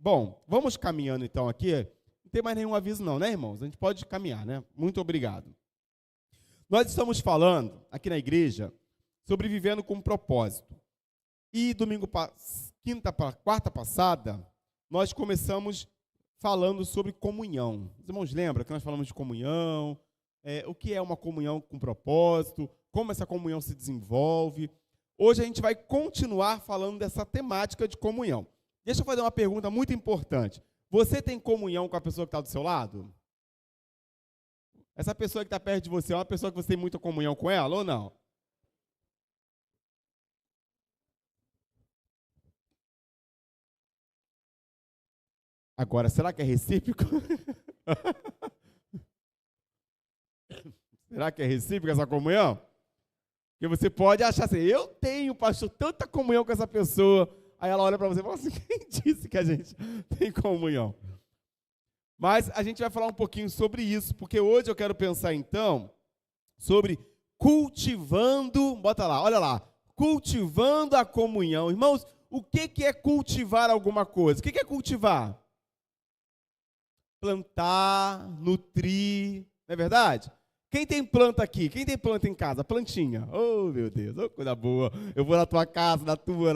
Bom, vamos caminhando então aqui. Não tem mais nenhum aviso não, né, irmãos? A gente pode caminhar, né? Muito obrigado. Nós estamos falando aqui na igreja sobre vivendo com propósito. E quarta passada, nós começamos falando sobre comunhão. Os irmãos lembram que nós falamos de comunhão, o que é uma comunhão com propósito, como essa comunhão se desenvolve. Hoje a gente vai continuar falando dessa temática de comunhão. Deixa eu fazer uma pergunta muito importante. Você tem comunhão com a pessoa que está do seu lado? Essa pessoa que está perto de você é uma pessoa que você tem muita comunhão com ela ou não? Agora, será que é recíproco? Será que é recíproca essa comunhão? Porque você pode achar assim, eu tenho, pastor, tanta comunhão com essa pessoa. Aí ela olha para você e fala assim, quem disse que a gente tem comunhão? Mas a gente vai falar um pouquinho sobre isso, porque hoje eu quero pensar então sobre cultivando, bota lá, olha lá, cultivando a comunhão. Irmãos, o que é cultivar alguma coisa? O que é cultivar? Plantar, nutrir, não é verdade? Quem tem planta aqui? Quem tem planta em casa? Plantinha. Oh, meu Deus, oh, coisa boa. Eu vou na tua casa, na tua.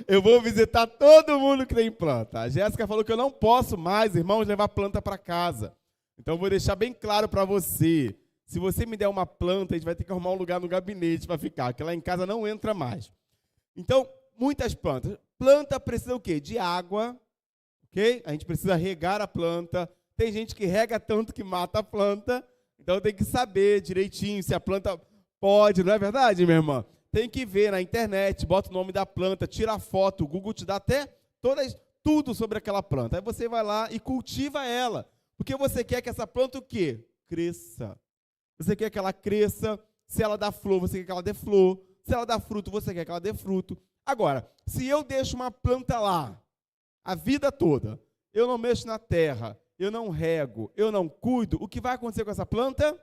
Eu vou visitar todo mundo que tem planta. A Jéssica falou que eu não posso mais, irmãos, levar planta para casa. Então, eu vou deixar bem claro para você. Se você me der uma planta, a gente vai ter que arrumar um lugar no gabinete para ficar, porque lá em casa não entra mais. Então, muitas plantas. Planta precisa o quê? De água, ok? A gente precisa regar a planta. Tem gente que rega tanto que mata a planta, então tem que saber direitinho se a planta pode, não é verdade, minha irmã? Tem que ver na internet, bota o nome da planta, tira a foto, o Google te dá até tudo sobre aquela planta. Aí você vai lá e cultiva ela, porque você quer que essa planta o quê? Cresça. Você quer que ela cresça, se ela dá flor, você quer que ela dê flor, se ela dá fruto, você quer que ela dê fruto. Agora, se eu deixo uma planta lá a vida toda, eu não mexo na terra, eu não rego, eu não cuido, o que vai acontecer com essa planta?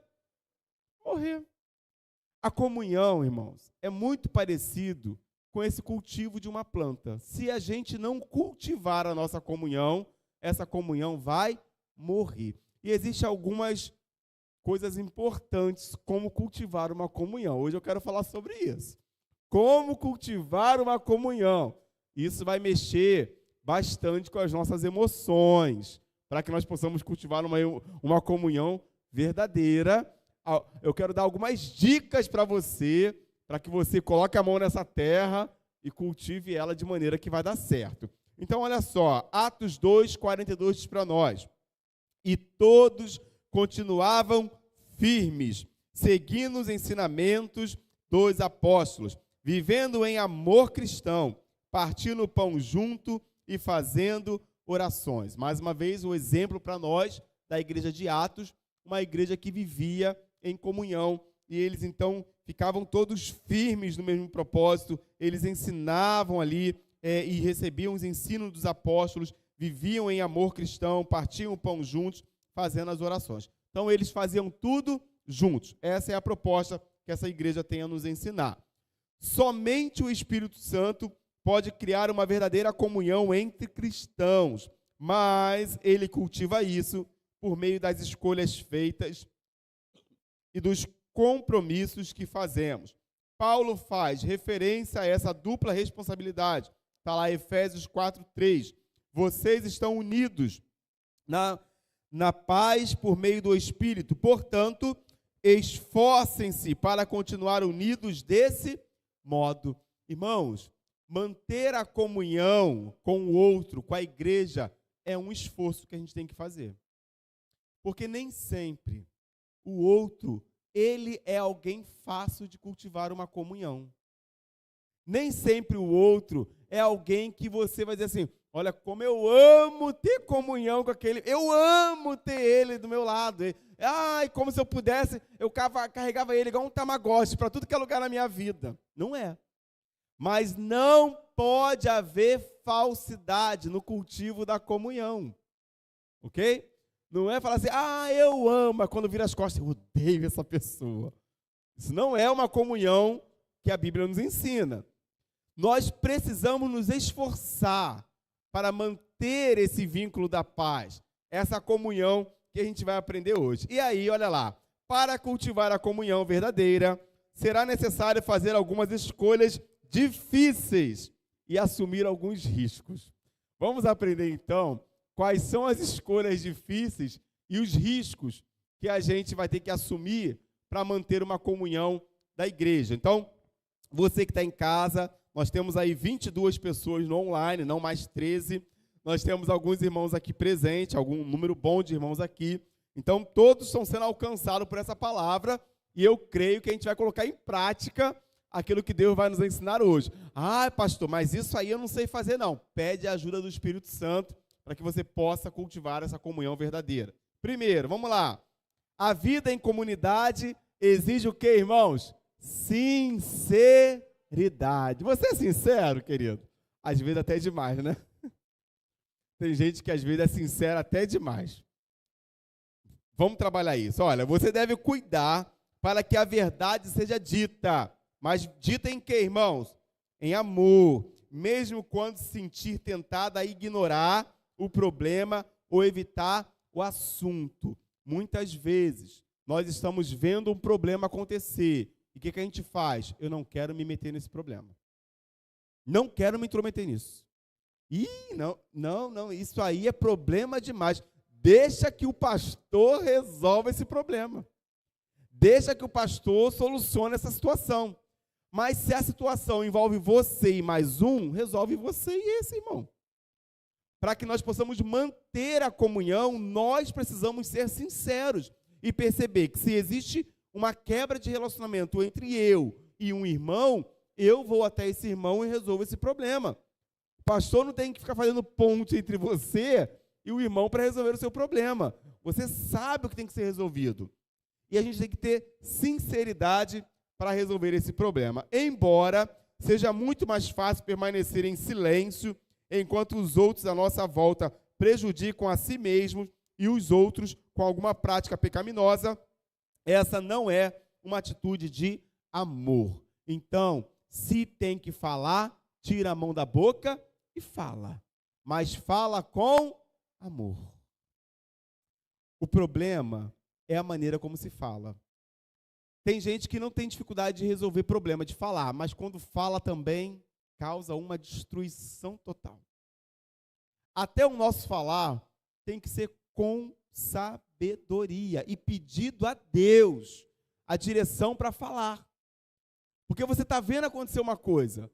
Morrer. A comunhão, irmãos, é muito parecido com esse cultivo de uma planta. Se a gente não cultivar a nossa comunhão, essa comunhão vai morrer. E existem algumas coisas importantes como cultivar uma comunhão. Hoje eu quero falar sobre isso. Como cultivar uma comunhão. Isso vai mexer bastante com as nossas emoções, para que nós possamos cultivar uma comunhão verdadeira. Eu quero dar algumas dicas para você, para que você coloque a mão nessa terra e cultive ela de maneira que vai dar certo. Então, olha só, Atos 2:42 diz para nós, e todos continuavam firmes, seguindo os ensinamentos dos apóstolos, vivendo em amor cristão, partindo o pão junto e fazendo orações. Mais uma vez, um exemplo para nós da igreja de Atos, uma igreja que vivia em comunhão, e eles então ficavam todos firmes no mesmo propósito, eles ensinavam ali e recebiam os ensinos dos apóstolos, viviam em amor cristão, partiam o pão juntos, fazendo as orações. Então, eles faziam tudo juntos. Essa é a proposta que essa igreja tem a nos ensinar. Somente o Espírito Santo pode criar uma verdadeira comunhão entre cristãos, mas ele cultiva isso por meio das escolhas feitas e dos compromissos que fazemos. Paulo faz referência a essa dupla responsabilidade. Está lá Efésios 4:3. Vocês estão unidos na paz por meio do Espírito. Portanto, esforcem-se para continuar unidos desse modo. Irmãos, manter a comunhão com o outro, com a igreja, é um esforço que a gente tem que fazer. Porque nem sempre o outro, ele é alguém fácil de cultivar uma comunhão. Nem sempre o outro é alguém que você vai dizer assim, olha como eu amo ter comunhão com aquele, eu amo ter ele do meu lado. Ai, como se eu pudesse, eu carregava ele igual um tamagotchi para tudo que é lugar na minha vida. Não é. Mas não pode haver falsidade no cultivo da comunhão. Ok? Não é falar assim, eu amo, mas quando vira as costas, eu odeio essa pessoa. Isso não é uma comunhão que a Bíblia nos ensina. Nós precisamos nos esforçar para manter esse vínculo da paz, essa comunhão que a gente vai aprender hoje. E aí, olha lá, para cultivar a comunhão verdadeira, será necessário fazer algumas escolhas difíceis e assumir alguns riscos. Vamos aprender então quais são as escolhas difíceis e os riscos que a gente vai ter que assumir para manter uma comunhão da igreja. Então, você que está em casa, nós temos aí 22 pessoas no online, não mais 13. Nós temos alguns irmãos aqui presentes, algum número bom de irmãos aqui. Então, todos estão sendo alcançados por essa palavra e eu creio que a gente vai colocar em prática aquilo que Deus vai nos ensinar hoje. Ah, pastor, mas isso aí eu não sei fazer não. Pede a ajuda do Espírito Santo para que você possa cultivar essa comunhão verdadeira. Primeiro, vamos lá. A vida em comunidade exige o quê, irmãos? Sinceridade. Você é sincero, querido? Às vezes até demais, né? Tem gente que às vezes é sincera até demais. Vamos trabalhar isso. Olha, você deve cuidar para que a verdade seja dita. Mas dita em quê, irmãos? Em amor. Mesmo quando se sentir tentada a ignorar o problema ou evitar o assunto. Muitas vezes, nós estamos vendo um problema acontecer. E o que a gente faz? Eu não quero me meter nesse problema. Não quero me intrometer nisso. Ih, não, isso aí é problema demais. Deixa que o pastor resolva esse problema. Deixa que o pastor solucione essa situação. Mas se a situação envolve você e mais um, resolve você e esse, irmão. Para que nós possamos manter a comunhão, nós precisamos ser sinceros e perceber que se existe uma quebra de relacionamento entre eu e um irmão, eu vou até esse irmão e resolvo esse problema. O pastor não tem que ficar fazendo ponte entre você e o irmão para resolver o seu problema. Você sabe o que tem que ser resolvido. E a gente tem que ter sinceridade para resolver esse problema. Embora seja muito mais fácil permanecer em silêncio enquanto os outros à nossa volta prejudicam a si mesmos e os outros com alguma prática pecaminosa, essa não é uma atitude de amor. Então, se tem que falar, tira a mão da boca e fala. Mas fala com amor. O problema é a maneira como se fala. Tem gente que não tem dificuldade de resolver problema, de falar, mas quando fala também causa uma destruição total. Até o nosso falar tem que ser com sabedoria e pedido a Deus a direção para falar. Porque você está vendo acontecer uma coisa.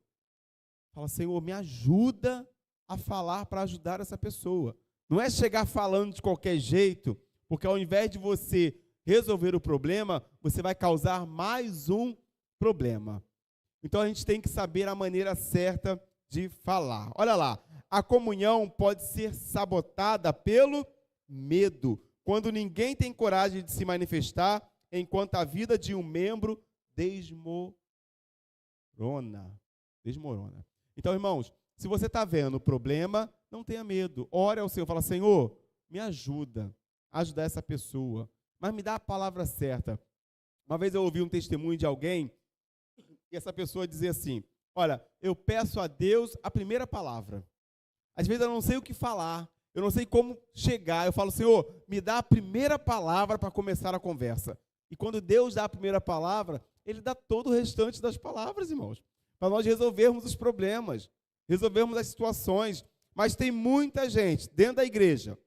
Fala, Senhor, me ajuda a falar para ajudar essa pessoa. Não é chegar falando de qualquer jeito, porque ao invés de você resolver o problema, você vai causar mais um problema. Então a gente tem que saber a maneira certa de falar. Olha lá, a comunhão pode ser sabotada pelo medo, quando ninguém tem coragem de se manifestar, enquanto a vida de um membro desmorona. Então, irmãos, se você está vendo o problema, não tenha medo. Ore ao Senhor, fala, Senhor, me ajuda a ajudar essa pessoa, mas me dá a palavra certa. Uma vez eu ouvi um testemunho de alguém, e essa pessoa dizia assim, olha, eu peço a Deus a primeira palavra. Às vezes eu não sei o que falar, eu não sei como chegar, eu falo, Senhor, me dá a primeira palavra para começar a conversa. E quando Deus dá a primeira palavra, Ele dá todo o restante das palavras, irmãos, para nós resolvermos os problemas, resolvermos as situações. Mas tem muita gente dentro da igreja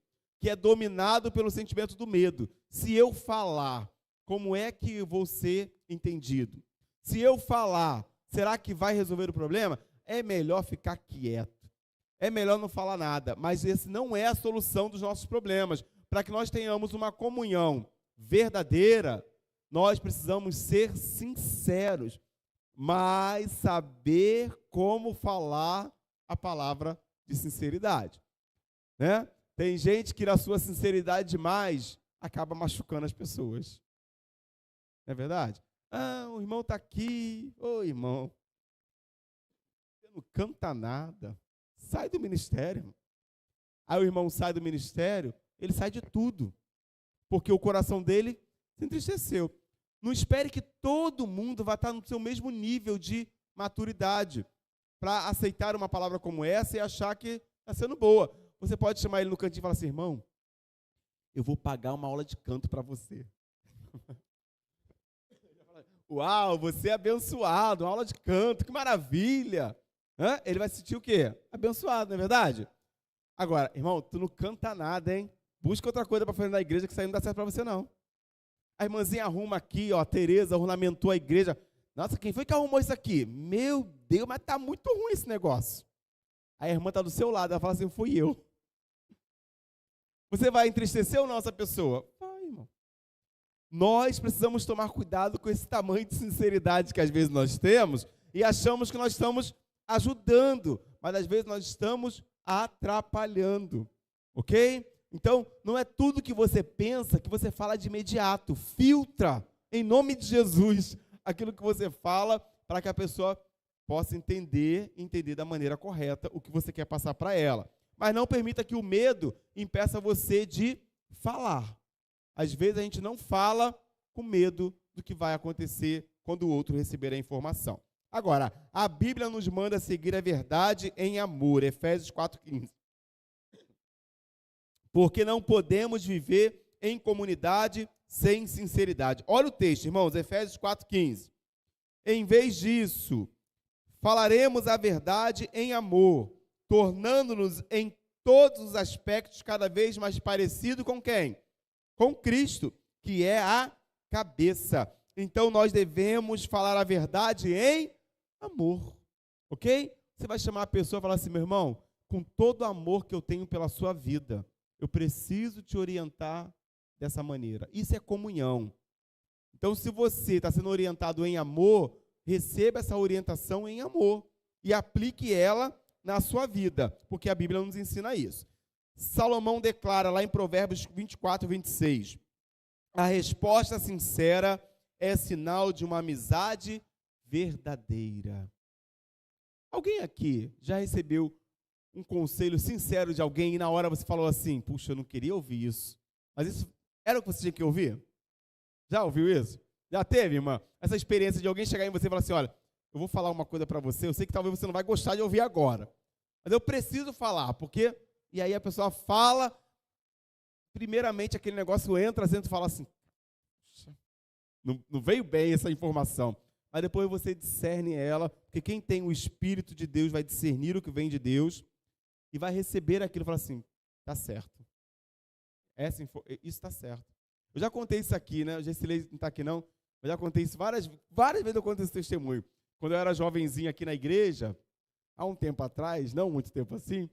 que é dominado pelo sentimento do medo. Se eu falar, como é que eu vou ser entendido? Se eu falar, será que vai resolver o problema? É melhor ficar quieto. É melhor não falar nada. Mas esse não é a solução dos nossos problemas. Para que nós tenhamos uma comunhão verdadeira, nós precisamos ser sinceros, mas saber como falar a palavra de sinceridade, né? Tem gente que na sua sinceridade demais acaba machucando as pessoas. Não é verdade? Ah, o irmão está aqui. Ô, irmão, você não canta nada. Sai do ministério. Aí o irmão sai do ministério, ele sai de tudo, porque o coração dele se entristeceu. Não espere que todo mundo vá estar no seu mesmo nível de maturidade para aceitar uma palavra como essa e achar que está sendo boa. Você pode chamar ele no cantinho e falar assim, irmão, eu vou pagar uma aula de canto para você. Uau, você é abençoado, uma aula de canto, que maravilha. Ele vai se sentir o quê? Abençoado, não é verdade? Agora, irmão, tu não canta nada, hein? Busca outra coisa para fazer na igreja, que isso aí não dá certo para você, não. A irmãzinha arruma aqui, ó, a Tereza ornamentou a igreja. Nossa, quem foi que arrumou isso aqui? Meu Deus, mas tá muito ruim esse negócio. A irmã tá do seu lado, ela fala assim, fui eu. Você vai entristecer ou não essa pessoa? Vai, irmão. Nós precisamos tomar cuidado com esse tamanho de sinceridade que às vezes nós temos e achamos que nós estamos ajudando, mas às vezes nós estamos atrapalhando, ok? Então, não é tudo que você pensa que você fala de imediato. Filtra, em nome de Jesus, aquilo que você fala para que a pessoa possa entender da maneira correta o que você quer passar para ela. Mas não permita que o medo impeça você de falar. Às vezes a gente não fala com medo do que vai acontecer quando o outro receber a informação. Agora, a Bíblia nos manda seguir a verdade em amor, Efésios 4,15. Porque não podemos viver em comunidade sem sinceridade. Olha o texto, irmãos, Efésios 4,15. Em vez disso, falaremos a verdade em amor, tornando-nos em todos os aspectos cada vez mais parecido com quem? Com Cristo, que é a cabeça. Então, nós devemos falar a verdade em amor, ok? Você vai chamar a pessoa e falar assim, meu irmão, com todo o amor que eu tenho pela sua vida, eu preciso te orientar dessa maneira. Isso é comunhão. Então, se você está sendo orientado em amor, receba essa orientação em amor e aplique ela na sua vida, porque a Bíblia nos ensina isso. Salomão declara lá em Provérbios 24, 26, a resposta sincera é sinal de uma amizade verdadeira. Alguém aqui já recebeu um conselho sincero de alguém e na hora você falou assim, puxa, eu não queria ouvir isso, mas isso era o que você tinha que ouvir? Já ouviu isso? Já teve, irmã? Essa experiência de alguém chegar em você e falar assim, olha, eu vou falar uma coisa para você, eu sei que talvez você não vai gostar de ouvir agora, mas eu preciso falar, porque... E aí a pessoa fala, primeiramente aquele negócio entra, você fala assim, não veio bem essa informação. Mas depois você discerne ela, porque quem tem o Espírito de Deus vai discernir o que vem de Deus e vai receber aquilo e falar assim, está certo. Isso está certo. Eu já contei isso aqui, né? O Gessilei não está aqui não, mas já contei isso várias vezes eu conto esse testemunho. Quando eu era jovenzinho aqui na igreja, há um tempo atrás, não muito tempo assim,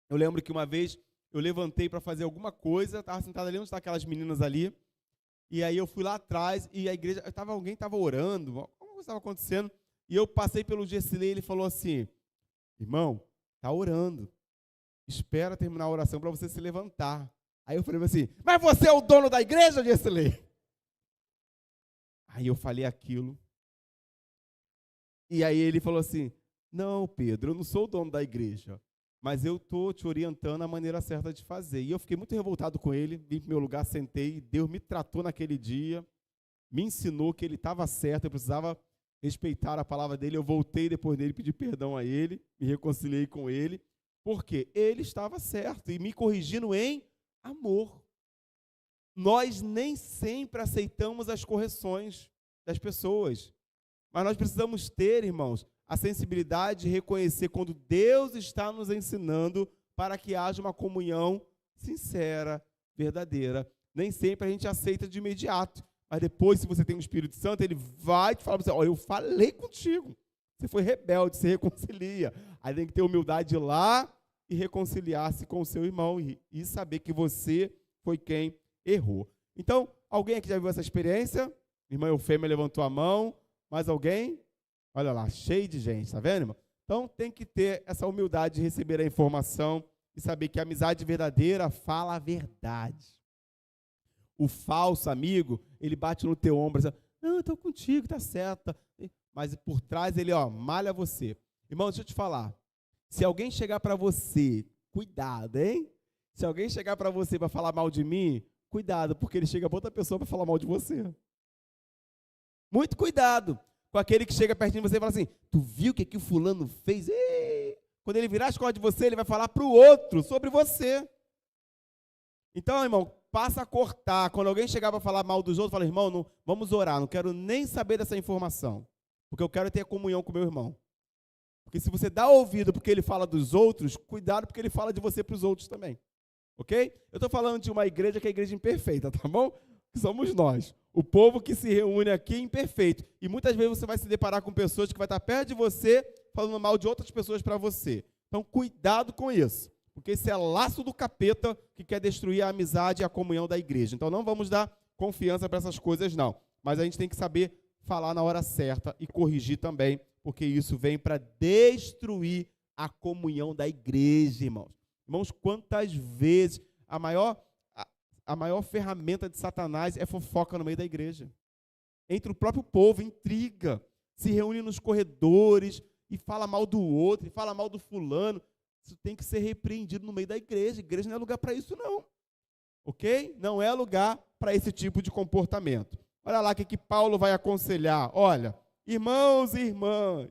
eu lembro que uma vez eu levantei para fazer alguma coisa, estava sentado ali, onde estavam aquelas meninas ali, e aí eu fui lá atrás, e a igreja, alguém estava orando, alguma coisa estava acontecendo, e eu passei pelo Gessilei, ele falou assim, irmão, está orando, espera terminar a oração para você se levantar. Aí eu falei assim, mas você é o dono da igreja, Gessilei? Aí eu falei aquilo, e aí ele falou assim, não, Pedro, eu não sou o dono da igreja, mas eu estou te orientando a maneira certa de fazer. E eu fiquei muito revoltado com ele, vim para o meu lugar, sentei, Deus me tratou naquele dia, me ensinou que ele estava certo, eu precisava respeitar a palavra dele, eu voltei depois dele, pedi perdão a ele, me reconciliei com ele, porque ele estava certo, e me corrigindo em amor. Nós nem sempre aceitamos as correções das pessoas, mas nós precisamos ter, irmãos, a sensibilidade de reconhecer quando Deus está nos ensinando para que haja uma comunhão sincera, verdadeira. Nem sempre a gente aceita de imediato, mas depois, se você tem o Espírito Santo, ele vai te falar para você, olha, eu falei contigo, você foi rebelde, se reconcilia. Aí tem que ter humildade de ir lá e reconciliar-se com o seu irmão e saber que você foi quem errou. Então, alguém aqui já viu essa experiência? Irmã Eufêmia levantou a mão, mais alguém? Olha lá, cheio de gente, tá vendo, irmão? Então, tem que ter essa humildade de receber a informação e saber que a amizade verdadeira fala a verdade. O falso amigo, ele bate no teu ombro e diz, não, eu estou contigo, tá certo. Mas por trás ele, malha você. Irmão, deixa eu te falar. Se alguém chegar para você, cuidado, hein? Se alguém chegar para você para falar mal de mim, cuidado, porque ele chega para outra pessoa para falar mal de você. Muito cuidado com aquele que chega pertinho de você e fala assim, tu viu o que o fulano fez? Ei, Quando ele virar as costas de você, ele vai falar para o outro sobre você. Então, irmão, passa a cortar. Quando alguém chegar para falar mal dos outros, fala, irmão, não, vamos orar, não quero nem saber dessa informação, porque eu quero ter comunhão com meu irmão. Porque se você dá ouvido porque ele fala dos outros, cuidado porque ele fala de você para os outros também. Ok? Eu estou falando de uma igreja que é a igreja imperfeita, tá bom? Que somos nós. O povo que se reúne aqui é imperfeito. E muitas vezes você vai se deparar com pessoas que vai estar perto de você, falando mal de outras pessoas para você. Então, cuidado com isso. Porque esse é laço do capeta que quer destruir a amizade e a comunhão da igreja. Então, não vamos dar confiança para essas coisas, não. Mas a gente tem que saber falar na hora certa e corrigir também, porque isso vem para destruir a comunhão da igreja, irmãos. Irmãos, quantas vezes a maior ferramenta de Satanás é fofoca no meio da igreja. Entre o próprio povo, intriga, se reúne nos corredores e fala mal do outro, e fala mal do fulano. Isso tem que ser repreendido no meio da igreja. A igreja não é lugar para isso, não. Ok? Não é lugar para esse tipo de comportamento. Olha lá o que Paulo vai aconselhar. Olha, irmãos e irmãs,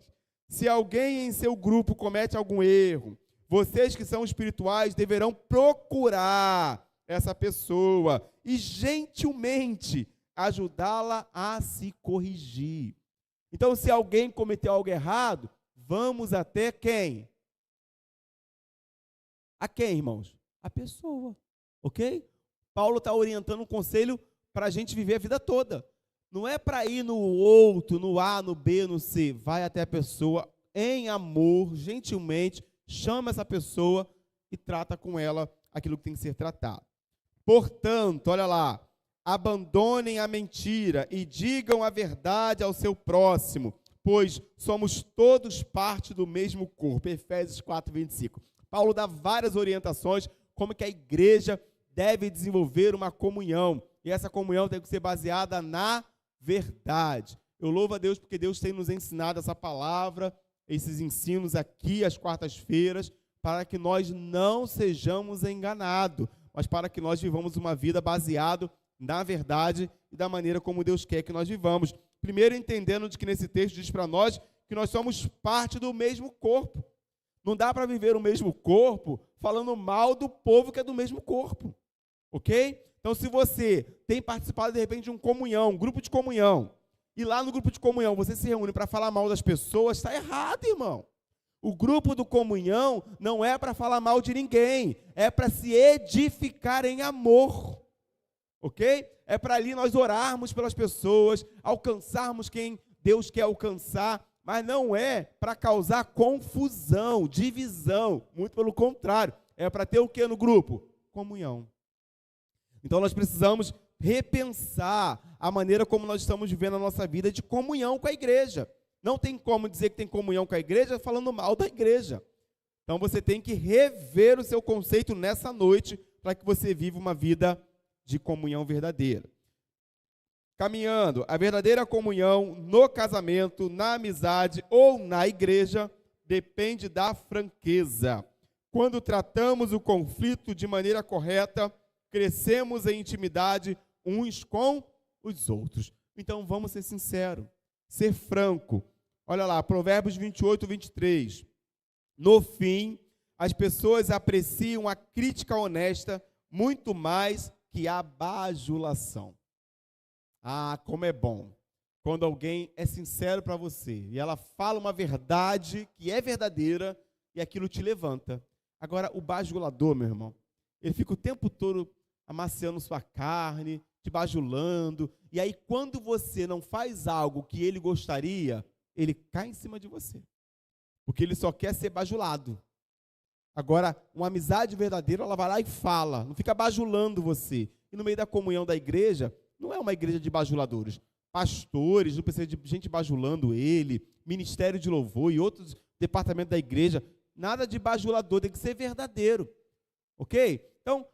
se alguém em seu grupo comete algum erro, vocês que são espirituais deverão procurar essa pessoa e gentilmente ajudá-la a se corrigir. Então, se alguém cometeu algo errado, vamos até quem? A quem, irmãos? A pessoa, ok? Paulo está orientando um conselho para a gente viver a vida toda. Não é para ir no outro, no A, no B, no C. Vai até a pessoa em amor, gentilmente, chama essa pessoa e trata com ela aquilo que tem que ser tratado. Portanto, olha lá, abandonem a mentira e digam a verdade ao seu próximo, pois somos todos parte do mesmo corpo. Efésios 4:25. Paulo dá várias orientações como que a igreja deve desenvolver uma comunhão. E essa comunhão tem que ser baseada na verdade. Eu louvo a Deus porque Deus tem nos ensinado essa palavra, esses ensinos aqui às quartas-feiras, para que nós não sejamos enganados, mas para que nós vivamos uma vida baseada na verdade e da maneira como Deus quer que nós vivamos. Primeiro, entendendo de que nesse texto diz para nós que nós somos parte do mesmo corpo. Não dá para viver o mesmo corpo falando mal do povo que é do mesmo corpo. Ok? Então, se você tem participado, de repente, de um grupo de comunhão, e lá no grupo de comunhão você se reúne para falar mal das pessoas, está errado, irmão. O grupo do comunhão não é para falar mal de ninguém, é para se edificar em amor. Ok? É para ali nós orarmos pelas pessoas, alcançarmos quem Deus quer alcançar, mas não é para causar confusão, divisão, muito pelo contrário, é para ter o que no grupo? Comunhão. Então nós precisamos repensar a maneira como nós estamos vivendo a nossa vida de comunhão com a igreja. Não tem como dizer que tem comunhão com a igreja falando mal da igreja. Então você tem que rever o seu conceito nessa noite para que você viva uma vida de comunhão verdadeira. Caminhando, a verdadeira comunhão no casamento, na amizade ou na igreja depende da franqueza. Quando tratamos o conflito de maneira correta, crescemos em intimidade uns com os outros. Então vamos ser sinceros, ser franco. Olha lá, Provérbios 28:23. No fim, as pessoas apreciam a crítica honesta muito mais que a bajulação. Ah, como é bom quando alguém é sincero para você e ela fala uma verdade que é verdadeira e aquilo te levanta. Agora, o bajulador, meu irmão, ele fica o tempo todo amaciando sua carne, te bajulando, e aí quando você não faz algo que ele gostaria, ele cai em cima de você, porque ele só quer ser bajulado. Agora, uma amizade verdadeira, ela vai lá e fala, não fica bajulando você. E no meio da comunhão da igreja, não é uma igreja de bajuladores. Pastores, não precisa de gente bajulando ele, ministério de louvor e outros departamentos da igreja, nada de bajulador, tem que ser verdadeiro. Ok? Então,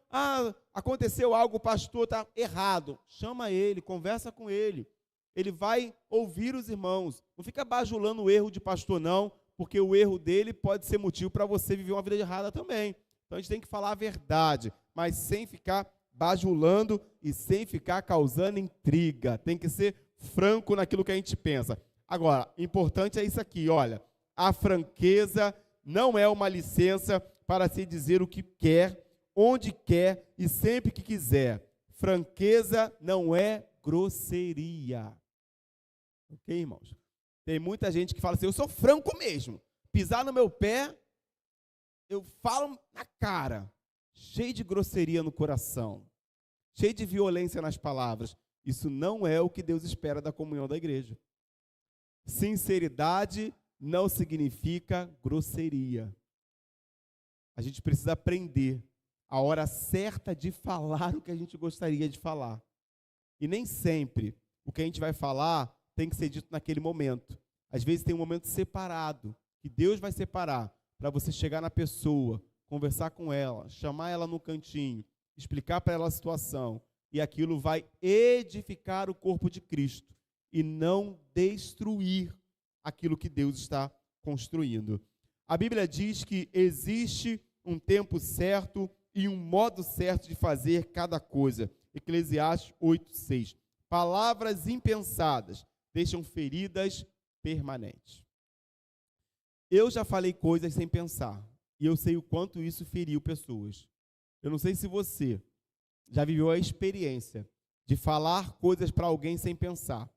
aconteceu algo, o pastor está errado. Chama ele, conversa com ele. Ele vai ouvir os irmãos. Não fica bajulando o erro de pastor, não, porque o erro dele pode ser motivo para você viver uma vida errada também. Então, a gente tem que falar a verdade, mas sem ficar bajulando e sem ficar causando intriga. Tem que ser franco naquilo que a gente pensa. Agora, importante é isso aqui, olha. A franqueza não é uma licença para se dizer o que quer, onde quer e sempre que quiser. Franqueza não é grosseria. Ok, irmãos? Tem muita gente que fala assim, eu sou franco mesmo. Pisar no meu pé, eu falo na cara. Cheio de grosseria no coração. Cheio de violência nas palavras. Isso não é o que Deus espera da comunhão da igreja. Sinceridade não significa grosseria. A gente precisa aprender a hora certa de falar o que a gente gostaria de falar. E nem sempre o que a gente vai falar tem que ser dito naquele momento. Às vezes tem um momento separado, que Deus vai separar, para você chegar na pessoa, conversar com ela, chamar ela no cantinho, explicar para ela a situação, e aquilo vai edificar o corpo de Cristo e não destruir aquilo que Deus está construindo. A Bíblia diz que existe um tempo certo e um modo certo de fazer cada coisa. Eclesiastes 8:6. Palavras impensadas deixam feridas permanentes. Eu já falei coisas sem pensar, e eu sei o quanto isso feriu pessoas. Eu não sei se você já viveu a experiência de falar coisas para alguém sem pensar,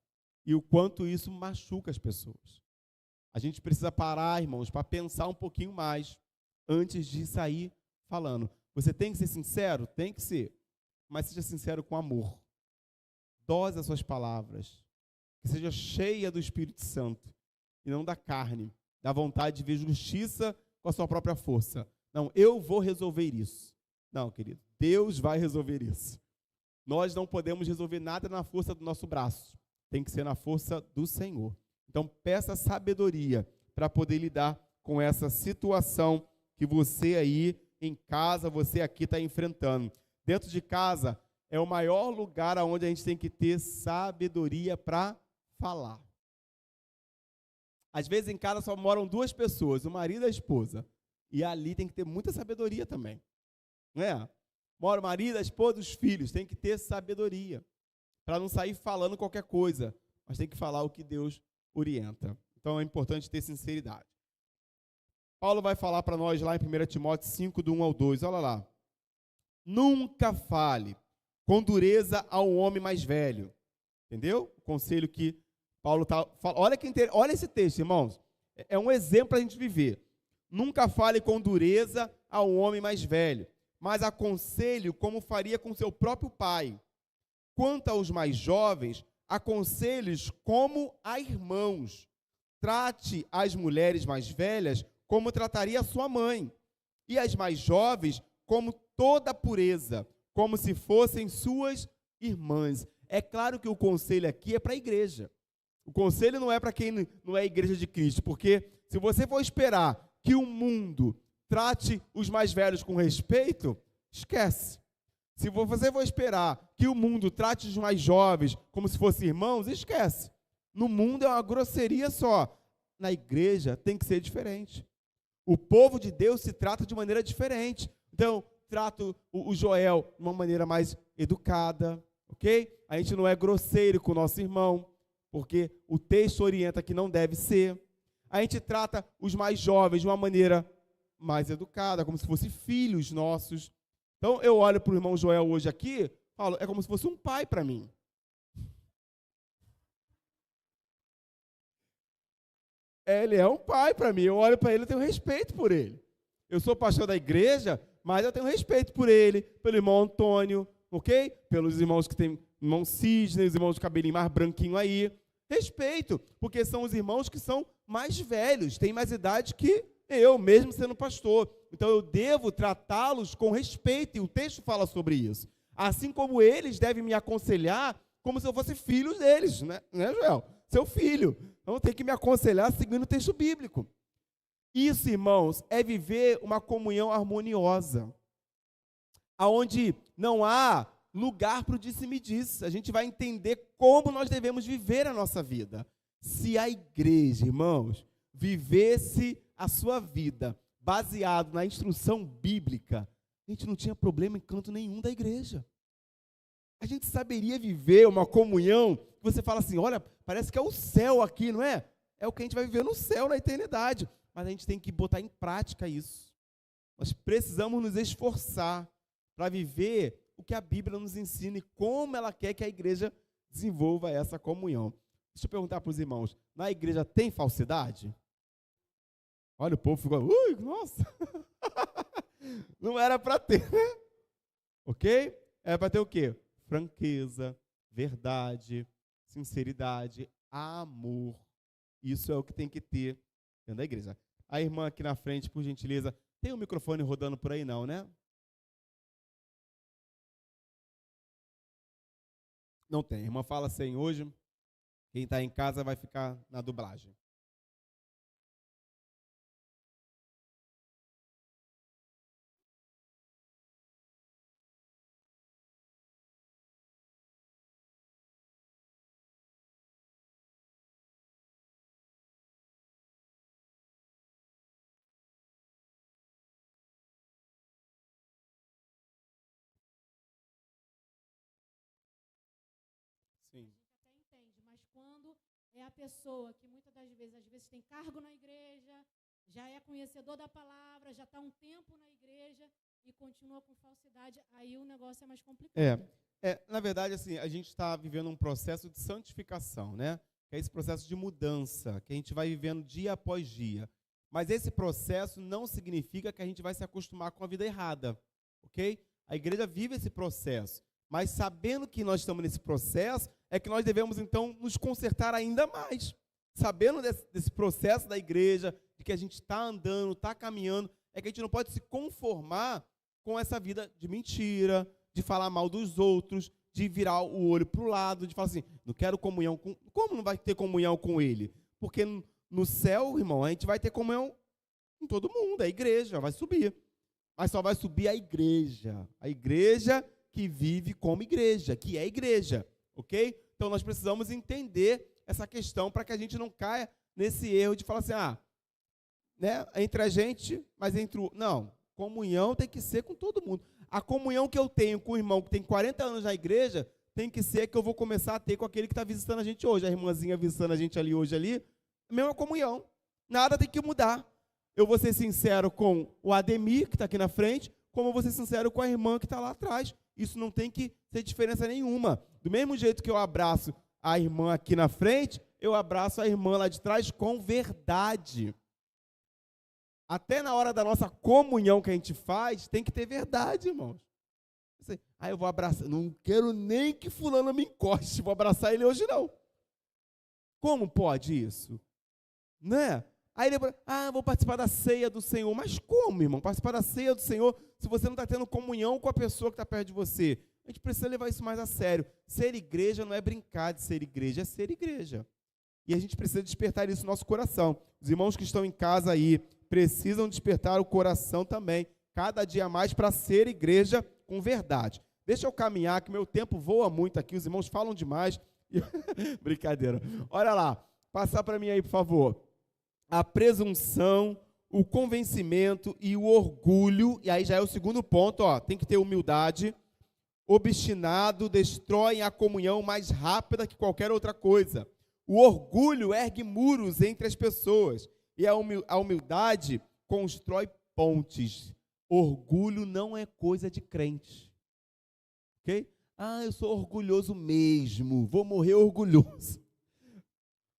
e o quanto isso machuca as pessoas. A gente precisa parar, irmãos, para pensar um pouquinho mais antes de sair falando. Você tem que ser sincero? Tem que ser, mas seja sincero com amor. Dose as suas palavras, que seja cheia do Espírito Santo, e não da carne, da vontade de ver justiça com a sua própria força. Não, eu vou resolver isso. Não, querido, Deus vai resolver isso. Nós não podemos resolver nada na força do nosso braço. Tem que ser na força do Senhor. Então, peça sabedoria para poder lidar com essa situação que você aí em casa, você aqui está enfrentando. Dentro de casa é o maior lugar onde a gente tem que ter sabedoria para falar. Às vezes em casa só moram duas pessoas, o marido e a esposa. E ali tem que ter muita sabedoria também. Não é? Mora o marido, a esposa, os filhos. Tem que ter sabedoria. Para não sair falando qualquer coisa. Mas tem que falar o que Deus orienta. Então é importante ter sinceridade. Paulo vai falar para nós lá em 1 Timóteo 5, do 1 ao 2. Olha lá. Nunca fale com dureza ao homem mais velho. Entendeu? O conselho que Paulo está falando. Olha esse texto, irmãos. É um exemplo para a gente viver. Nunca fale com dureza ao homem mais velho, mas aconselhe como faria com seu próprio pai. Quanto aos mais jovens, aconselhe-os como a irmãos. Trate as mulheres mais velhas como trataria a sua mãe, e as mais jovens como toda pureza, como se fossem suas irmãs. É claro que o conselho aqui é para a igreja. O conselho não é para quem não é a igreja de Cristo, porque se você for esperar que o mundo trate os mais velhos com respeito, esquece. Se você for esperar que o mundo trate os mais jovens como se fossem irmãos, esquece. No mundo é uma grosseria só. Na igreja tem que ser diferente. O povo de Deus se trata de maneira diferente. Então, trato o Joel de uma maneira mais educada, ok? A gente não é grosseiro com o nosso irmão, porque o texto orienta que não deve ser. A gente trata os mais jovens de uma maneira mais educada, como se fossem filhos nossos. Então, eu olho para o irmão Joel hoje aqui, falo, é como se fosse um pai para mim. Ele é um pai para mim, eu olho para ele e tenho respeito por ele. Eu sou pastor da igreja, mas eu tenho respeito por ele, pelo irmão Antônio, ok? Pelos irmãos que tem irmão Cisne, os irmãos de cabelinho mais branquinho aí. Respeito, porque são os irmãos que são mais velhos, têm mais idade que eu, mesmo sendo pastor. Então eu devo tratá-los com respeito, e o texto fala sobre isso. Assim como eles devem me aconselhar como se eu fosse filho deles, né, Joel? Seu filho. Então tem que me aconselhar seguindo o texto bíblico. Isso, irmãos, é viver uma comunhão harmoniosa, aonde não há lugar para o disse-me-disse. A gente vai entender como nós devemos viver a nossa vida. Se a igreja, irmãos, vivesse a sua vida baseado na instrução bíblica, a gente não tinha problema em canto nenhum da igreja. A gente saberia viver uma comunhão que você fala assim, olha, parece que é o céu aqui, não é? É o que a gente vai viver no céu, na eternidade. mas a gente tem que botar em prática isso. Nós precisamos nos esforçar para viver o que a Bíblia nos ensina e como ela quer que a igreja desenvolva essa comunhão. Deixa eu perguntar para os irmãos, na igreja tem falsidade? Olha, o povo ficou, nossa, não era para ter, né? Ok? Era para ter o quê? Franqueza, verdade, sinceridade, amor. Isso é o que tem que ter dentro da igreja. A irmã aqui na frente, por gentileza, tem um microfone rodando por aí não, né? Não tem. A irmã fala assim hoje, quem está em casa vai ficar na dublagem. Sim. A gente até entende, mas quando é a pessoa que muitas das vezes, às vezes tem cargo na igreja, já é conhecedor da palavra, já está um tempo na igreja e continua com falsidade, aí o negócio é mais complicado. Na verdade, assim, a gente está vivendo um processo de santificação, né? Que é esse processo de mudança, que a gente vai vivendo dia após dia. Mas esse processo não significa que a gente vai se acostumar com a vida errada, ok? A igreja vive esse processo, mas sabendo que nós estamos nesse processo, é que nós devemos, então, nos consertar ainda mais. Sabendo desse processo da igreja, de que a gente está andando, está caminhando, é que a gente não pode se conformar com essa vida de mentira, de falar mal dos outros, de virar o olho para o lado, de falar assim, não quero comunhão com... Como não vai ter comunhão com ele? Porque no céu, irmão, a gente vai ter comunhão com todo mundo, a igreja vai subir. Mas só vai subir a igreja que vive como igreja, que é igreja, ok? Então nós precisamos entender essa questão para que a gente não caia nesse erro de falar assim, né, entre a gente, mas entre o... Não, comunhão tem que ser com todo mundo. A comunhão que eu tenho com o irmão que tem 40 anos na igreja, tem que ser que eu vou começar a ter com aquele que está visitando a gente hoje. A irmãzinha visitando a gente ali hoje, mesma comunhão. Nada tem que mudar. Eu vou ser sincero com o Ademir, que está aqui na frente, como eu vou ser sincero com a irmã que está lá atrás. Isso não tem que ter diferença nenhuma. Do mesmo jeito que eu abraço a irmã aqui na frente, eu abraço a irmã lá de trás com verdade. Até na hora da nossa comunhão que a gente faz, tem que ter verdade, irmãos. Eu vou abraçar, não quero nem que fulano me encoste, vou abraçar ele hoje não. Como pode isso? Né? Aí depois, vou participar da ceia do Senhor. Mas como, irmão? Participar da ceia do Senhor se você não está tendo comunhão com a pessoa que está perto de você? A gente precisa levar isso mais a sério. Ser igreja não é brincar de ser igreja, é ser igreja. E a gente precisa despertar isso no nosso coração. Os irmãos que estão em casa aí precisam despertar o coração também, cada dia mais, para ser igreja com verdade. Deixa eu caminhar, que meu tempo voa muito aqui, os irmãos falam demais. Brincadeira. Olha lá, passar para mim aí, por favor. A presunção, o convencimento e o orgulho, e aí já é o segundo ponto, tem que ter humildade. Obstinado destroem a comunhão mais rápida que qualquer outra coisa. O orgulho ergue muros entre as pessoas e a humildade constrói pontes. Orgulho não é coisa de crente. Ok? Eu sou orgulhoso mesmo, vou morrer orgulhoso.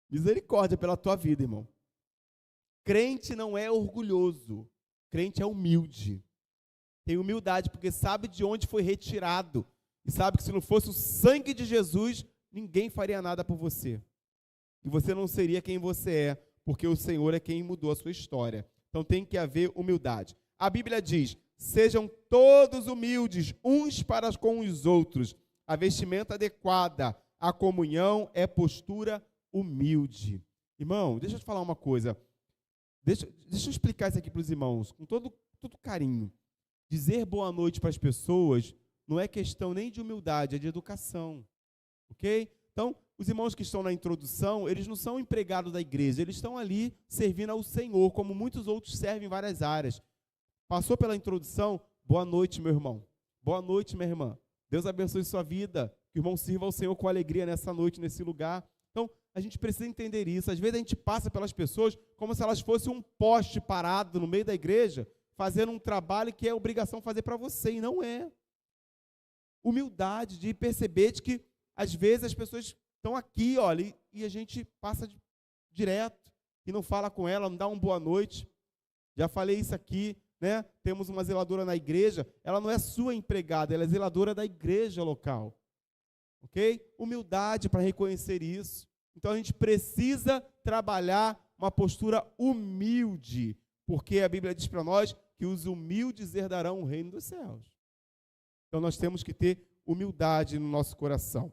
Misericórdia pela tua vida, irmão. Crente não é orgulhoso, crente é humilde. Tem humildade porque sabe de onde foi retirado e sabe que se não fosse o sangue de Jesus, ninguém faria nada por você. E você não seria quem você é, porque o Senhor é quem mudou a sua história. Então tem que haver humildade. A Bíblia diz, sejam todos humildes, uns para com os outros. A vestimenta adequada, a comunhão é postura humilde. Irmão, deixa eu te falar uma coisa. Deixa eu explicar isso aqui para os irmãos, com todo carinho. Dizer boa noite para as pessoas não é questão nem de humildade, é de educação. Ok? Então, os irmãos que estão na introdução, eles não são empregados da igreja, eles estão ali servindo ao Senhor, como muitos outros servem em várias áreas. Passou pela introdução, boa noite, meu irmão. Boa noite, minha irmã. Deus abençoe sua vida, que o irmão sirva ao Senhor com alegria nessa noite, nesse lugar. Então, a gente precisa entender isso. Às vezes a gente passa pelas pessoas como se elas fossem um poste parado no meio da igreja, fazendo um trabalho que é obrigação fazer para você, e não é. Humildade de perceber de que, às vezes, as pessoas estão aqui, olha, e a gente passa direto, e não fala com ela, não dá uma boa noite. Já falei isso aqui, né? Temos uma zeladora na igreja, ela não é sua empregada, ela é zeladora da igreja local. Ok? Humildade para reconhecer isso. Então a gente precisa trabalhar uma postura humilde, porque a Bíblia diz para nós que os humildes herdarão o reino dos céus. Então nós temos que ter humildade no nosso coração.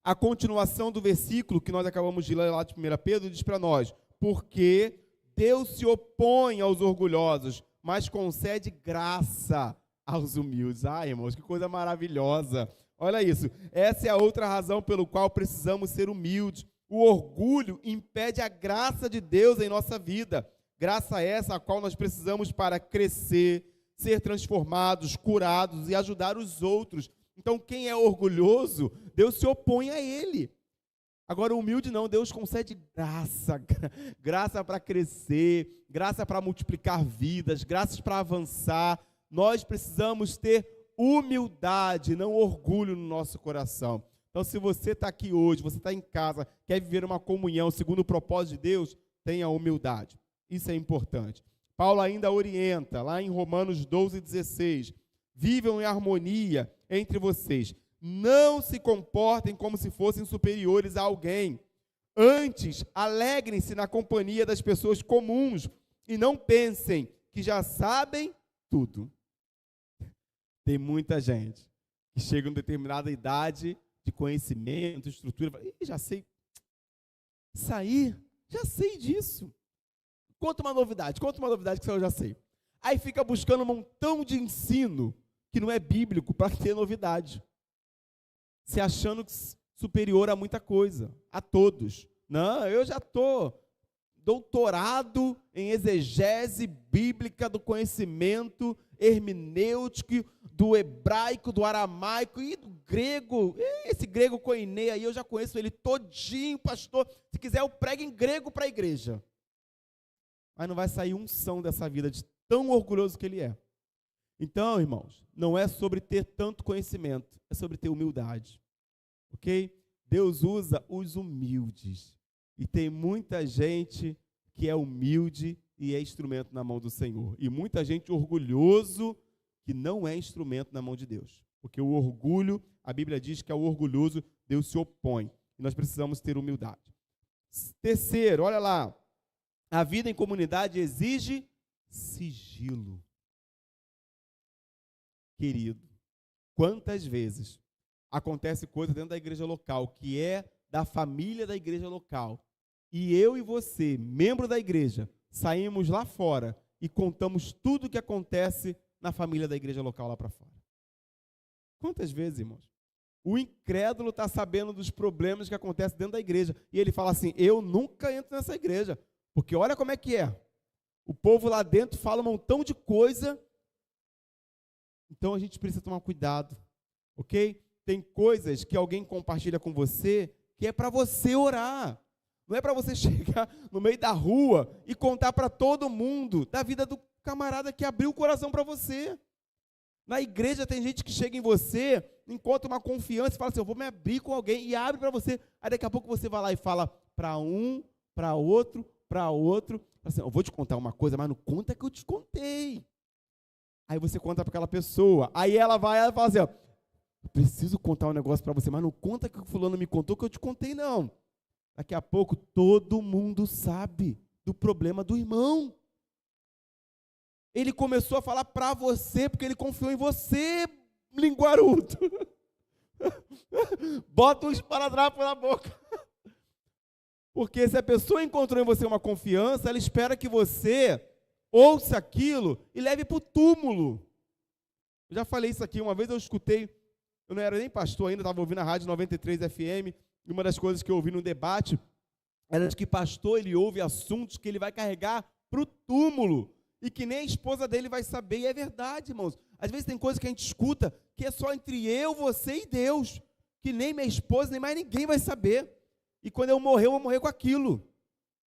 A continuação do versículo que nós acabamos de ler lá de 1 Pedro diz para nós: porque Deus se opõe aos orgulhosos, mas concede graça aos humildes. Ai, irmãos, que coisa maravilhosa. Olha isso, essa é a outra razão pelo qual precisamos ser humildes. O orgulho impede a graça de Deus em nossa vida. Graça essa a qual nós precisamos para crescer, ser transformados, curados e ajudar os outros. Então, quem é orgulhoso, Deus se opõe a ele. Agora, o humilde não, Deus concede graça, graça para crescer, graça para multiplicar vidas, graças para avançar. Nós precisamos ter humildade, não orgulho no nosso coração. Então, se você está aqui hoje, você está em casa, quer viver uma comunhão segundo o propósito de Deus, tenha humildade. Isso é importante. Paulo ainda orienta, lá em Romanos 12:16, vivam em harmonia entre vocês. Não se comportem como se fossem superiores a alguém. Antes, alegrem-se na companhia das pessoas comuns e não pensem que já sabem tudo. Tem muita gente que chega em determinada idade de conhecimento, estrutura, fala, já sei, isso aí, já sei disso. Conta uma novidade que eu já sei. Aí fica buscando um montão de ensino que não é bíblico para ter novidade. Se achando superior a muita coisa, a todos. Não, eu já estou doutorado em exegese bíblica do conhecimento hermenêutico, do hebraico, do aramaico e do grego. Esse grego koiné aí, eu já conheço ele todinho, pastor. Se quiser, eu prego em grego para a igreja. Mas não vai sair unção dessa vida de tão orgulhoso que ele é. Então, irmãos, não é sobre ter tanto conhecimento, é sobre ter humildade. Ok? Deus usa os humildes. E tem muita gente que é humilde e é instrumento na mão do Senhor. E muita gente orgulhoso que não é instrumento na mão de Deus. Porque o orgulho, a Bíblia diz que ao orgulhoso Deus se opõe. E nós precisamos ter humildade. Terceiro, olha lá. A vida em comunidade exige sigilo. Querido, quantas vezes acontece coisa dentro da igreja local, que é da família da igreja local, e eu e você, membro da igreja, saímos lá fora e contamos tudo o que acontece na família da igreja local lá para fora. Quantas vezes, irmãos? O incrédulo está sabendo dos problemas que acontecem dentro da igreja, e ele fala assim, eu nunca entro nessa igreja, porque olha como é que é. O povo lá dentro fala um montão de coisa. Então a gente precisa tomar cuidado, ok? Tem coisas que alguém compartilha com você que é para você orar. Não é para você chegar no meio da rua e contar para todo mundo da vida do camarada que abriu o coração para você. Na igreja tem gente que chega em você, encontra uma confiança e fala assim, eu vou me abrir com alguém, e abre para você. Aí daqui a pouco você vai lá e fala para um, para outro, assim, eu vou te contar uma coisa, mas não conta que eu te contei. Aí você conta para aquela pessoa, aí ela fala assim, ó, eu preciso contar um negócio para você, mas não conta que o fulano me contou que eu te contei, não. Daqui a pouco todo mundo sabe do problema do irmão. Ele começou a falar para você, porque ele confiou em você, linguarudo. Bota um esparadrapo na boca. Porque se a pessoa encontrou em você uma confiança, ela espera que você ouça aquilo e leve para o túmulo. Eu já falei isso aqui, uma vez eu escutei, eu não era nem pastor ainda, estava ouvindo a Rádio 93 FM, e uma das coisas que eu ouvi no debate era de que pastor, ele ouve assuntos que ele vai carregar para o túmulo, e que nem a esposa dele vai saber, e é verdade, irmãos. Às vezes tem coisas que a gente escuta que é só entre eu, você e Deus, que nem minha esposa, nem mais ninguém vai saber. E quando eu morrer com aquilo.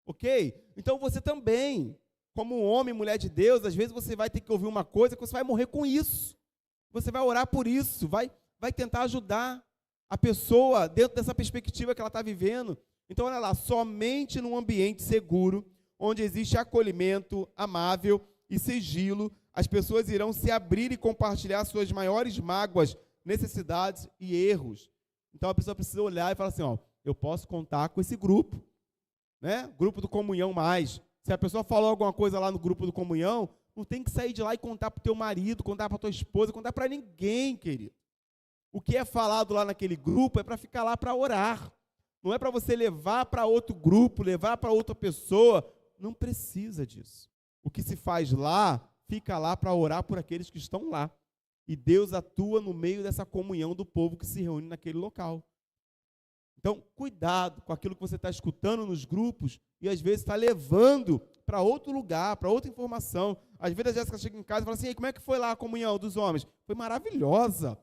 Ok? Então você também, como um homem, mulher de Deus, às vezes você vai ter que ouvir uma coisa que você vai morrer com isso. Você vai orar por isso, vai tentar ajudar a pessoa dentro dessa perspectiva que ela está vivendo. Então, olha lá, somente num ambiente seguro, onde existe acolhimento amável e sigilo, as pessoas irão se abrir e compartilhar suas maiores mágoas, necessidades e erros. Então, a pessoa precisa olhar e falar assim, ó, eu posso contar com esse grupo, né? Grupo do Comunhão Mais. Se a pessoa falou alguma coisa lá no grupo do Comunhão, não tem que sair de lá e contar para o teu marido, contar para a tua esposa, contar para ninguém, querido. O que é falado lá naquele grupo é para ficar lá para orar. Não é para você levar para outro grupo, levar para outra pessoa. Não precisa disso. O que se faz lá, fica lá para orar por aqueles que estão lá. E Deus atua no meio dessa comunhão do povo que se reúne naquele local. Então, cuidado com aquilo que você está escutando nos grupos e às vezes está levando para outro lugar, para outra informação. Às vezes a Jéssica chega em casa e fala assim, como é que foi lá a comunhão dos homens? Foi maravilhosa.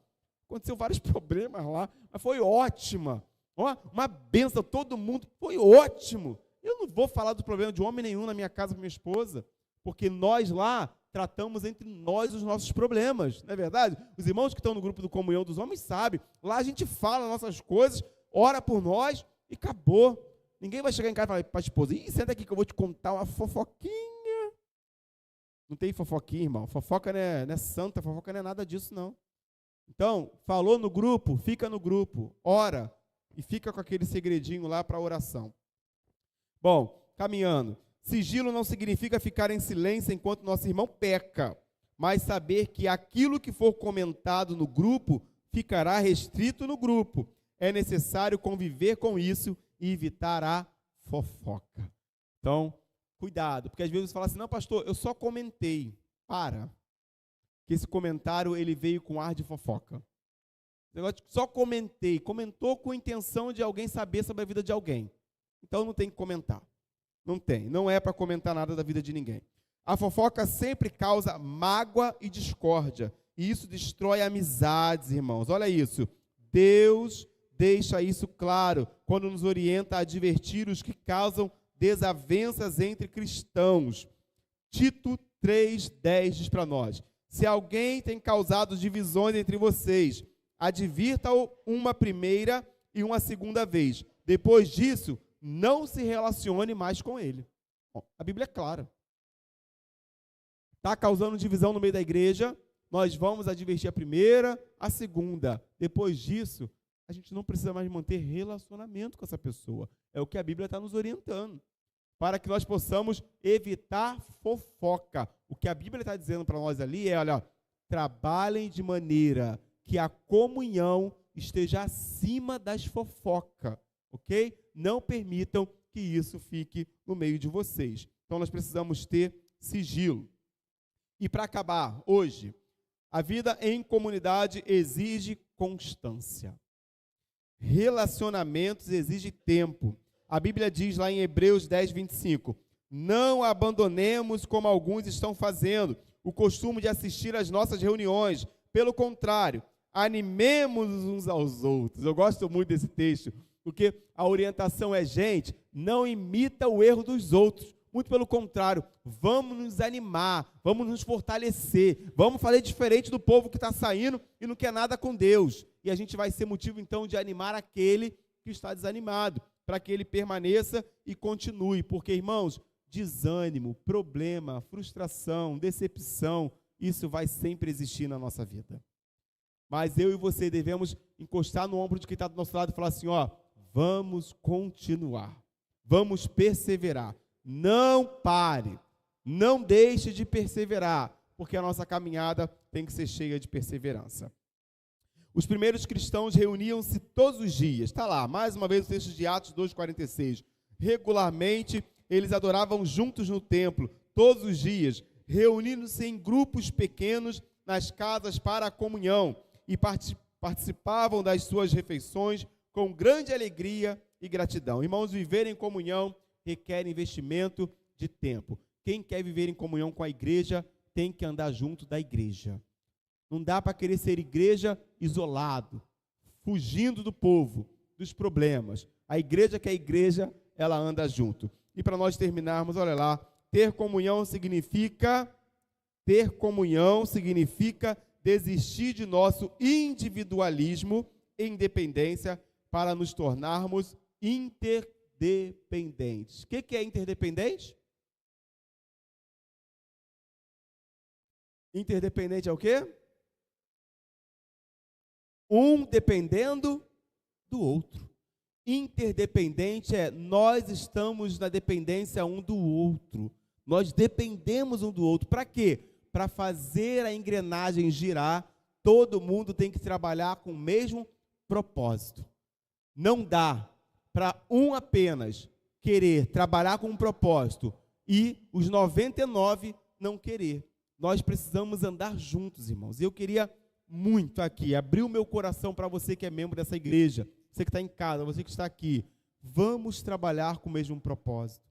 Aconteceu vários problemas lá, mas foi ótima. Ó, uma benção, todo mundo, foi ótimo. Eu não vou falar do problema de homem nenhum na minha casa com minha esposa, porque nós lá tratamos entre nós os nossos problemas, não é verdade? Os irmãos que estão no grupo do Comunhão dos Homens sabem, lá a gente fala nossas coisas, ora por nós e acabou. Ninguém vai chegar em casa e falar para a esposa, senta aqui que eu vou te contar uma fofoquinha. Não tem fofoquinha, irmão. Fofoca não é santa, fofoca não é nada disso, não. Então, falou no grupo, fica no grupo, ora e fica com aquele segredinho lá para a oração. Bom, caminhando. Sigilo não significa ficar em silêncio enquanto nosso irmão peca, mas saber que aquilo que for comentado no grupo ficará restrito no grupo. É necessário conviver com isso e evitar a fofoca. Então, cuidado, porque às vezes você fala assim, não, pastor, eu só comentei. Para. Que esse comentário, ele veio com ar de fofoca. Só comentei. Comentou com a intenção de alguém saber sobre a vida de alguém. Então, não tem que comentar. Não tem. Não é para comentar nada da vida de ninguém. A fofoca sempre causa mágoa e discórdia. E isso destrói amizades, irmãos. Olha isso. Deus deixa isso claro quando nos orienta a advertir os que causam desavenças entre cristãos. Tito 3,10 diz para nós, se alguém tem causado divisões entre vocês, advirta-o uma primeira e uma segunda vez. Depois disso, não se relacione mais com ele. Bom, a Bíblia é clara. Está causando divisão no meio da igreja, nós vamos advertir a primeira, a segunda. Depois disso, a gente não precisa mais manter relacionamento com essa pessoa. É o que a Bíblia está nos orientando. Para que nós possamos evitar fofoca. O que a Bíblia está dizendo para nós ali é, olha, trabalhem de maneira que a comunhão esteja acima das fofocas, ok? Não permitam que isso fique no meio de vocês. Então, nós precisamos ter sigilo. E para acabar, hoje, a vida em comunidade exige constância. Relacionamentos exigem tempo. A Bíblia diz lá em Hebreus 10, 25, não abandonemos como alguns estão fazendo, o costume de assistir às nossas reuniões. Pelo contrário, animemos uns aos outros. Eu gosto muito desse texto, porque a orientação é, gente, não imita o erro dos outros. Muito pelo contrário, vamos nos animar, vamos nos fortalecer, vamos fazer diferente do povo que está saindo e não quer nada com Deus. E a gente vai ser motivo, então, de animar aquele que está desanimado, para que ele permaneça e continue. Porque, irmãos, desânimo, problema, frustração, decepção, isso vai sempre existir na nossa vida. Mas eu e você devemos encostar no ombro de quem está do nosso lado e falar assim, ó, vamos continuar, vamos perseverar. Não pare, não deixe de perseverar, porque a nossa caminhada tem que ser cheia de perseverança. Os primeiros cristãos reuniam-se todos os dias. Está lá, mais uma vez o texto de Atos 2,46. Regularmente, eles adoravam juntos no templo, todos os dias, reunindo-se em grupos pequenos nas casas para a comunhão e participavam das suas refeições com grande alegria e gratidão. Irmãos, viver em comunhão requer investimento de tempo. Quem quer viver em comunhão com a igreja tem que andar junto da igreja. Não dá para querer ser igreja isolado, fugindo do povo, dos problemas. A igreja que é igreja, ela anda junto. E para nós terminarmos, olha lá, ter comunhão significa desistir de nosso individualismo e independência para nos tornarmos interdependentes. O que é interdependente? Interdependente é o quê? Um dependendo do outro. Interdependente é nós estamos na dependência um do outro. Nós dependemos um do outro. Para quê? Para fazer a engrenagem girar, todo mundo tem que trabalhar com o mesmo propósito. Não dá para um apenas querer trabalhar com um propósito e os 99 não querer. Nós precisamos andar juntos, irmãos. Eu queria muito aqui abrir o meu coração para você que é membro dessa igreja, você que está em casa, você que está aqui. Vamos trabalhar com o mesmo propósito.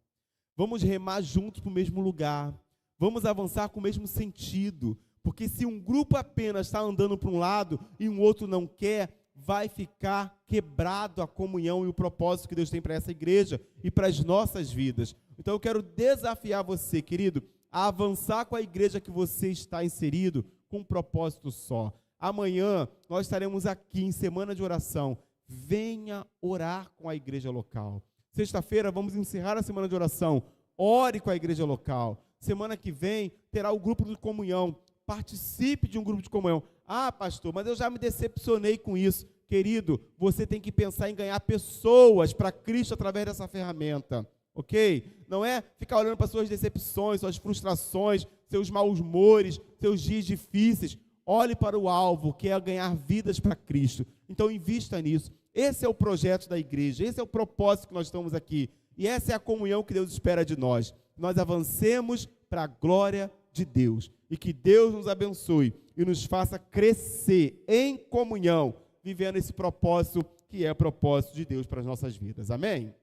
Vamos remar juntos para o mesmo lugar. Vamos avançar com o mesmo sentido. Porque se um grupo apenas está andando para um lado e um outro não quer, vai ficar quebrado a comunhão e o propósito que Deus tem para essa igreja e para as nossas vidas. Então eu quero desafiar você, querido, a avançar com a igreja que você está inserido com um propósito só. Amanhã nós estaremos aqui em semana de oração. Venha orar com a igreja local. Sexta-feira vamos encerrar a semana de oração. Ore com a igreja local. Semana que vem terá o grupo de comunhão. Participe de um grupo de comunhão. Ah, pastor, mas eu já me decepcionei com isso. Querido, você tem que pensar em ganhar pessoas para Cristo através dessa ferramenta. Ok? Não é ficar olhando para suas decepções, suas frustrações, seus maus humores, seus dias difíceis. Olhe para o alvo, que é ganhar vidas para Cristo. Então, invista nisso. Esse é o projeto da igreja, esse é o propósito que nós estamos aqui. E essa é a comunhão que Deus espera de nós. Nós avancemos para a glória de Deus. E que Deus nos abençoe e nos faça crescer em comunhão, vivendo esse propósito que é o propósito de Deus para as nossas vidas. Amém?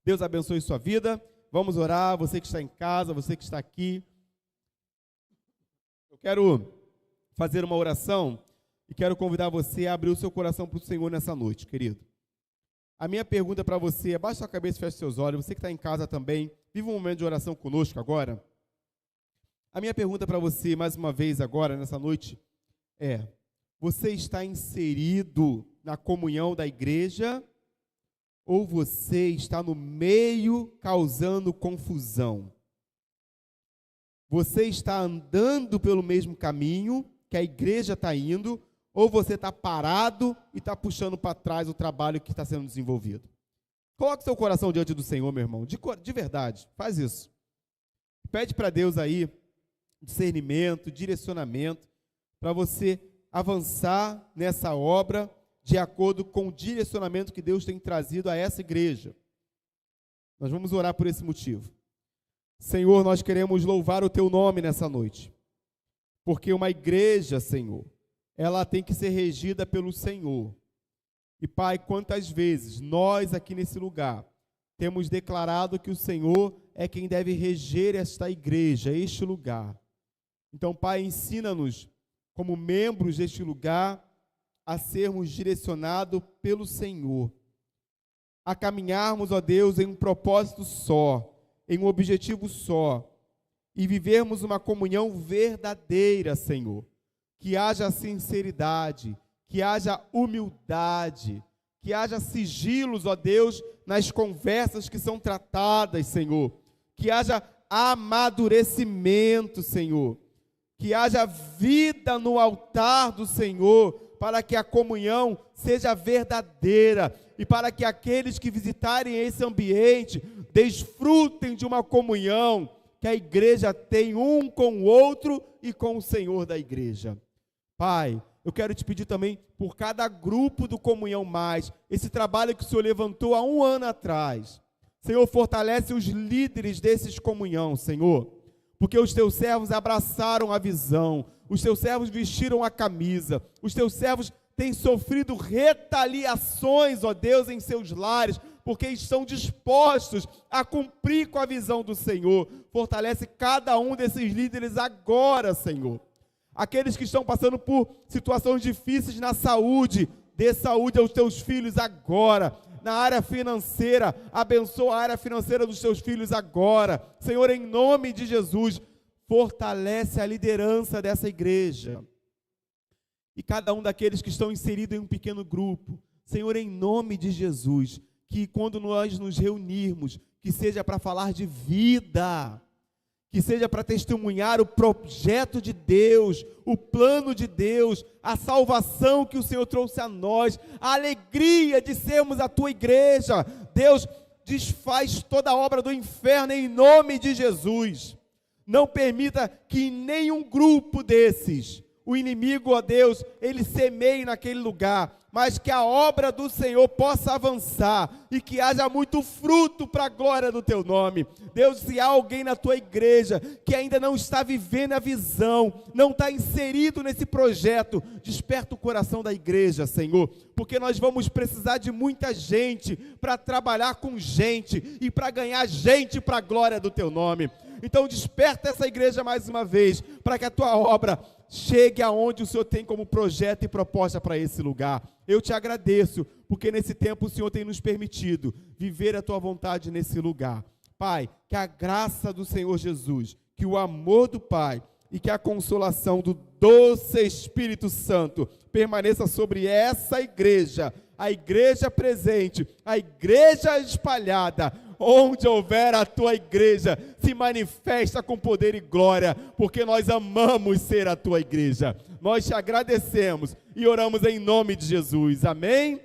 Deus abençoe sua vida. Vamos orar, você que está em casa, você que está aqui. Eu quero fazer uma oração e quero convidar você a abrir o seu coração para o Senhor nessa noite, querido. A minha pergunta para você é, baixe sua cabeça e feche seus olhos, você que está em casa também, viva um momento de oração conosco agora. A minha pergunta para você, mais uma vez agora, nessa noite, é, você está inserido na comunhão da igreja ou você está no meio causando confusão? Você está andando pelo mesmo caminho que a igreja está indo, ou você está parado e está puxando para trás o trabalho que está sendo desenvolvido? Coloque seu coração diante do Senhor, meu irmão, de verdade, faz isso. Pede para Deus aí discernimento, direcionamento, para você avançar nessa obra de acordo com o direcionamento que Deus tem trazido a essa igreja. Nós vamos orar por esse motivo. Senhor, nós queremos louvar o Teu nome nessa noite, porque uma igreja, Senhor, ela tem que ser regida pelo Senhor. E, Pai, quantas vezes nós aqui nesse lugar temos declarado que o Senhor é quem deve reger esta igreja, este lugar. Então, Pai, ensina-nos, como membros deste lugar, a sermos direcionados pelo Senhor, a caminharmos, ó Deus, em um propósito só, em um objetivo só, e vivermos uma comunhão verdadeira, Senhor. Que haja sinceridade, que haja humildade, que haja sigilos, ó Deus, nas conversas que são tratadas, Senhor. Que haja amadurecimento, Senhor. Que haja vida no altar do Senhor, para que a comunhão seja verdadeira e para que aqueles que visitarem esse ambiente desfrutem de uma comunhão que a igreja tem um com o outro e com o Senhor da igreja. Pai, eu quero te pedir também por cada grupo do Comunhão Mais, esse trabalho que o Senhor levantou há 1 ano atrás. Senhor, fortalece os líderes desses comunhão, Senhor, porque os teus servos abraçaram a visão, os teus servos vestiram a camisa, os teus servos têm sofrido retaliações, ó Deus, em seus lares, porque estão dispostos a cumprir com a visão do Senhor. Fortalece cada um desses líderes agora, Senhor. Aqueles que estão passando por situações difíceis na saúde, Dê saúde aos teus filhos agora. Na área financeira, abençoa a área financeira dos teus filhos agora. Senhor, em nome de Jesus, fortalece a liderança dessa igreja. E cada um daqueles que estão inseridos em um pequeno grupo, Senhor, em nome de Jesus, que quando nós nos reunirmos, que seja para falar de vida, que seja para testemunhar o projeto de Deus, o plano de Deus, a salvação que o Senhor trouxe a nós, a alegria de sermos a tua igreja. Deus, desfaz toda a obra do inferno em nome de Jesus. Não permita que nenhum grupo desses, o inimigo, ó Deus, ele semeie naquele lugar, mas que a obra do Senhor possa avançar e que haja muito fruto para a glória do teu nome. Deus, se há alguém na tua igreja que ainda não está vivendo a visão, não está inserido nesse projeto, desperta o coração da igreja, Senhor, porque nós vamos precisar de muita gente para trabalhar com gente e para ganhar gente para a glória do teu nome. Então desperta essa igreja mais uma vez, para que a tua obra chegue aonde o Senhor tem como projeto e proposta para esse lugar. Eu te agradeço, porque nesse tempo o Senhor tem nos permitido viver a tua vontade nesse lugar. Pai, que a graça do Senhor Jesus, que o amor do Pai e que a consolação do doce Espírito Santo permaneça sobre essa igreja, a igreja presente, a igreja espalhada. Onde houver a tua igreja, se manifesta com poder e glória, porque nós amamos ser a tua igreja. Nós te agradecemos e oramos em nome de Jesus. Amém?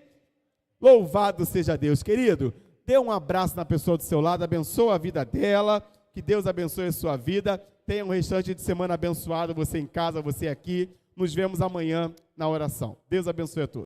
Louvado seja Deus. Querido, dê um abraço na pessoa do seu lado, abençoa a vida dela, que Deus abençoe a sua vida. Tenha um restante de semana abençoado, você em casa, você aqui. Nos vemos amanhã na oração. Deus abençoe a todos.